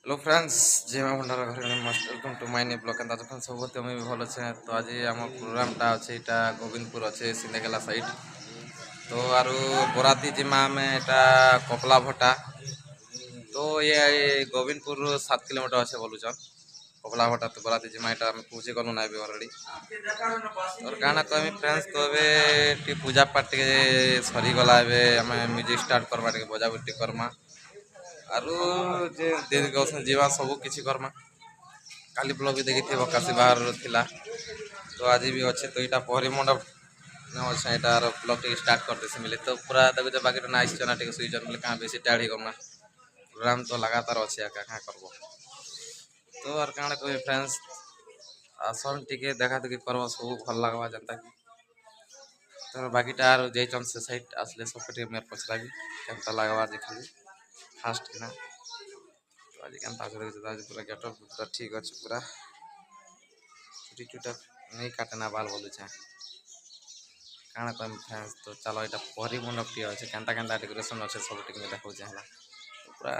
hello friends जय मां भंडारा घर must welcome to my new blog and friends सब तुम भी भल अच्छे तो आज आम प्रोग्रामटा अच्छे यहाँ गोविंदपुर अच्छे सिंदेकेला साइड तो आरु बराती जिमा आम यहाँ कपला भट्टा तो ये गोविंदपुर 7 किलोमीटर अच्छे बोलुचन कपला भट्टा तो बराती जिमा यहाँ पहुँची गलु ना अलरेडी और गाना कहमी फ्रेंड्स तो ये पूजा पाठ सरीगला आम म्यूजिक स्टार्ट करवा बजा बुटी करमा आरु जे दिन जीवा सब किसी करमा काली ब्लॉग भी देखी थी काशी बाहर थिला तो आज भी अच्छे तो यहाँ पहरी मंडप अच्छा यहाँ ब्लॉग टे स्टार्ट करते मिले तो पूरा देखो बाकी ना आईस ना टे सुईचन बोले कहाँ बेसी टाइड ही करना प्रोग्राम तो लगातार अच्छे क्या करब तो और क्या कह फ्रेंड्स आसन टे देखा देखी करब सब भल लगवा जनता कि तो बाकीटा जाइछन से साइड आसले सब मेरे पचरा भी केमता लगवा जे खाली फास्ट किना तो आज केमता आज पूरा गेटअप पूरा ठीक अच्छे पूरा छुटी छुटा नहीं काटना बाल बोलू काଣା कहमी फ्रेंड्स तो चलो यहाँ पहरी मंडप टी अच्छे केन्ता केन्ता डेकोरेशन अच्छे सब टी देखा है तो पूरा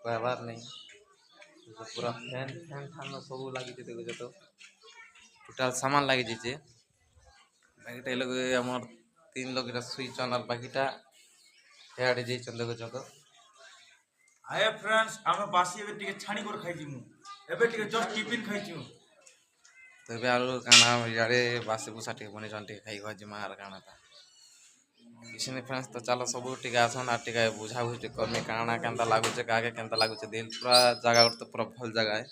कहबार नहीं तो पूरा फैन फैन फान सब लगी देखुचे तो टोटाल सामान लगी जाइए बाकीटा लोग आमर 3 लोग शुईचन और बाकीटा हेड जाइछन देखुच तो आए फ्रेंड्स आमे बासी एबे टिके छाणी कर खाइ जिमु एबे टिके जस्ट टिफिन खाइ छु तो एबे आलू काना यारे बासी बुसा टिके बनि जन टिके खाइ गज जिमा आर काना ता किसी ने फ्रेंड्स तो चलो सब टिके आसन आ टिके बुझा बुझी करमी काना केनता लागुचे कागे केनता लागुचे दिल पूरा जगह तो पूरा भल जगह है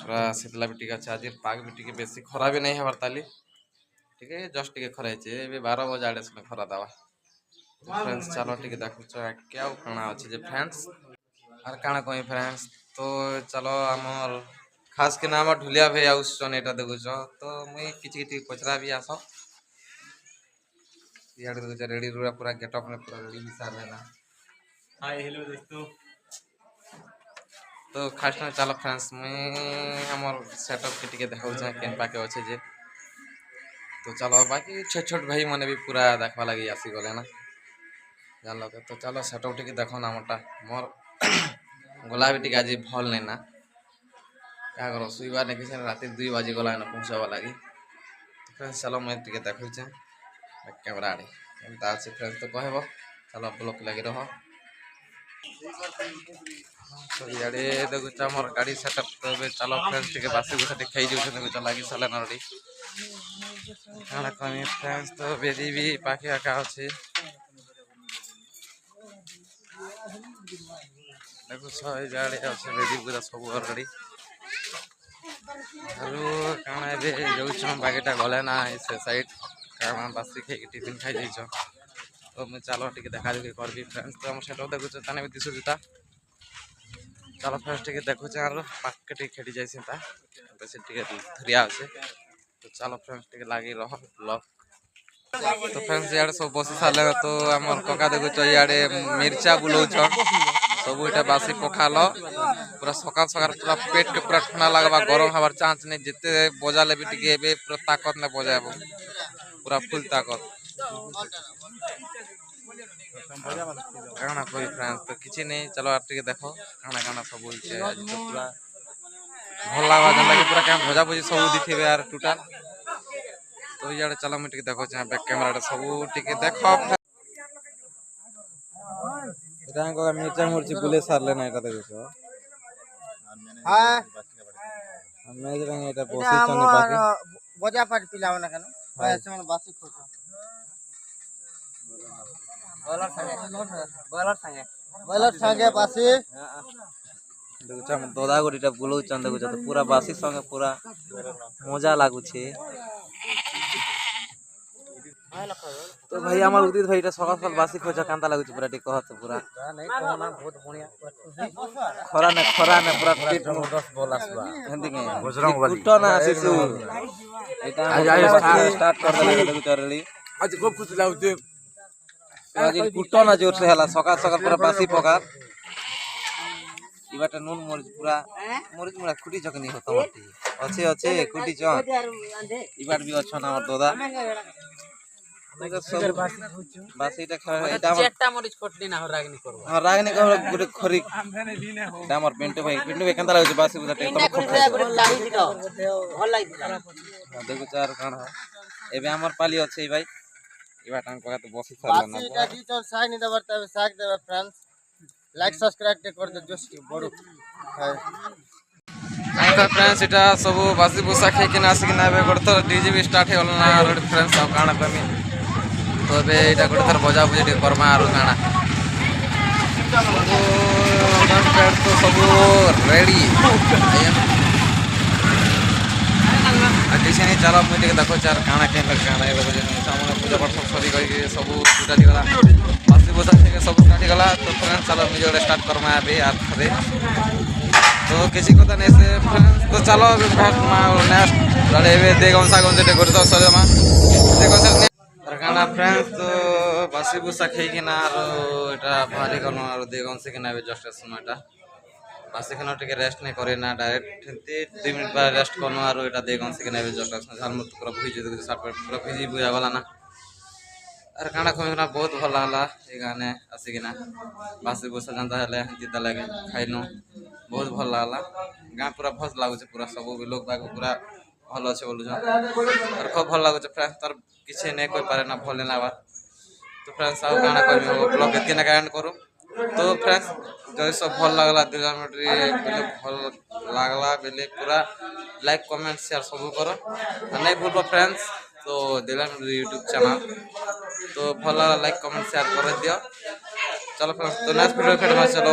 पूरा शीतला भी टिके आज पाग भी टिके बेसी खरा भी नहीं हबार ताली ठीक है जस्ट टिके खरा है एबे 12 बजे आड़े से खरा दवा फ्रेंड्स चलो टिके देखुछ क्या काना अछि जे फ्रेंड्स और काना कही फ्रेंड्स तो चलो आमर खास के नाम ढुलिया भाई आउसन यहाँ देखुच तो मुई किसी पचरा भी आस इे देखुच रेडी रूरा पूरा गेटअप में पूरा रेडी हिसाब है ना हाय हेलो दोस्तों तो खास में चलो फ्रेंड्स मुई आमर सेटअप के टिके देखा केन पाके अच्छे जे तो चलो बाकी छोट छोट भाई मैंने भी पूरा देखा लगी आसी गले ना जान लो तो चलो सेटअप टिके देखो ना मोटा मोर गला भी टिके आज भल नहीं ना क्या करो शुईबार नहीं किसी रात 2 बजे गला ना पहुँचावा लगी तो फ्रेंड्स चलो मैं टिके देखुचे कैमरा आड़े एमता अच्छे फ्रेंड्स तो कहब चलो ब्लॉक लगी रह तो इे देखुच मोर गाड़ी सेटअप तो चलो फ्रेंड्स टिके बासी बुसा टे खाई जाऊँ देखुच लगी सारे नरडी क्या कहमी फ्रेंड्स तो बेदी भी पाखे आका अच्छे देखुछ इे अच्छे बेदी पूरा सब अलरेडी आरु काଣା एबे जाऊँ बाकीटा गले ना से साइड काଣା बासी खाई टिफिन खाई जाइछ तो मुझे चलो टिके देखा देखी करबी फ्रेंड्स तो हम सेटअप देखुछ ताने भी दिशु जुता चलो फ्रेंड्स टिके देखुछ आरो पाके टिके खेटी जाइछ ता बेसी टिके धरिया আছে तो चलो फ्रेंड्स टिके लागी रह ब्लॉग तो फ्रेंड्स याडे सब बसी साले तो हमर कका देखुछ याडे मिर्चा बुलौछ सब इटा बासी पखाल पूरा सकाल सकाल पूरा पेट के पूरा ठंडा लगवा गरम हबार चांस नहीं जिते बजा ले भी टिके एबे पूरा ताकत ने बजाबो पूरा फुल ताकत काना कोई फ्रेंड्स तो किसी नहीं चलो आप टिके देखो काना काना सब होइछे आज तो पूरा भल लागवा जनता कि पूरा क्या भजा भजी सब दिथिबे यार टोटल तो याडे चलो मैं टिके देखो बैक कैमरा सब टिके देखो इटांग मिर्चा मुर्ची बुले सारले ना এটা দেখছো হ্যাঁ আমি যে এটা বসি চনে বাকি বজা পাট পিলাও না কেন মানে বাসি খোঁজ বয়লার সঙ্গে বাসি দেখছো আমি দাদা গড়িটা বুলৌছন দেখছো তো পুরা বাসি সঙ্গে পুরা মজা লাগুছে तो भाई हमार उदित भाई सकाल सकाल बासी खोजा कांता लागुछ पूरा टिक कहत पूरा नहीं कहना बहुत बढ़िया खरा ने पूरा पेट में 10 बॉल आसबा हिंदी के बजरंग वाली कुटो ना शिशु एटा आज स्टार्ट कर देला देखु चरली आज खूब खुश लागुते आज कुटो ना जोर से हला सकाल सकाल पूरा बासी पका इबाटा नून मरिच पूरा मरिच मुरा खुटी जकनी होता मती अच्छे अच्छे खुटी च इबाट भी अच्छा ना हमर दादा বাসিটা খাওয়া এটা আমার চারটা মরিচ খটনি না রাগনি করব আমার রাগনি কহর গুটে খরি এটা আমার পিন্টু ভাই কেনতা লাগুছে বাসি বুঝা টেক খুব ভাল লাগিলা দেখো চার কাণ এবে আমার পালি আছে এই ভাই এবার টাং পাকা তো বসি ছাড়লো না বাসিটা দিছ সাইড নিতে পারতে হবে সাইড দেবে फ्रेंड्स লাইক সাবস্ক্রাইব করে দে জোস্কি বড় হ্যাঁ तो फ्रेंड्स এটা সব বাসি বুসা খাই কিনা আসি কিনা এবে গোটে থর ডিজে বি স্টার্ট হই গলা না আর फ्रेंड्स সব কাଣା কমি তো এবে এটা গোটে থর বজা বুজি টি করমা আর কাଣା তো সব রেডি ডিজাইন চালা মুই টিকে দেখো চার কাଣା কেন কাଣା এবে বুঝে সামনে পূজা পাঠ সব সরি কই সব স্টার্ট হই গলা বাসি বুসা থেকে সব স্টার্ট হই গলা তো फ्रेंड्स चलो मुझे स्टार्ट करमा अभी আর খাবে तो किसी को तो नहीं से तो चलो नेक्स्ट लड़े हुए देगन सागन जेटे करतो सरे मा देखो सर और गाना फ्रेंड्स तो बासी बुसा खाई कि ना और এটা ভালো কোন আর দেগন से কিনা जस्ट সময়টা বাসি খানা টিকে রেস্ট নাই করে না ডাইরেক্ট 2 মিনিট পর রেস্ট করনো আর এটা দেগন से কিনা जस्ट ঝাল মত পুরো ভিজে দিতে সাত পুরো ভিজি বুয়া গলা না আর গানা কমিনা বহুত ভালো লাগলা এই গানে আসি কিনা বাসি বুসা জানতা হলে জিতা লাগে খাইনো बहुत भल लगला गाँ पूरा भस लगुचे पूरा सब लोग बाग पूरा भल अच्छे बोलुछ और खूब भल लगुचे फ्रेंड्स तार किसी नहीं कोई पारे ना भल नहीं लगवा तो फ्रेंड्स आउ गाना करबी हो ब्लॉग एतके ना एंड करू तो फ्रेंड्स जदि सब भल लगला दिलामट्री बेले भल लागला बेले पूरा लाइक कमेंट शेयर सब करो नहीं भूलबो फ्रेंड्स तो दिलामट्री यूट्यूब चैनल तो भल लाइक कमेंट शेयर कर दियो चलो फ्रेंड्स तो नेक्स्ट वीडियो फेर चलो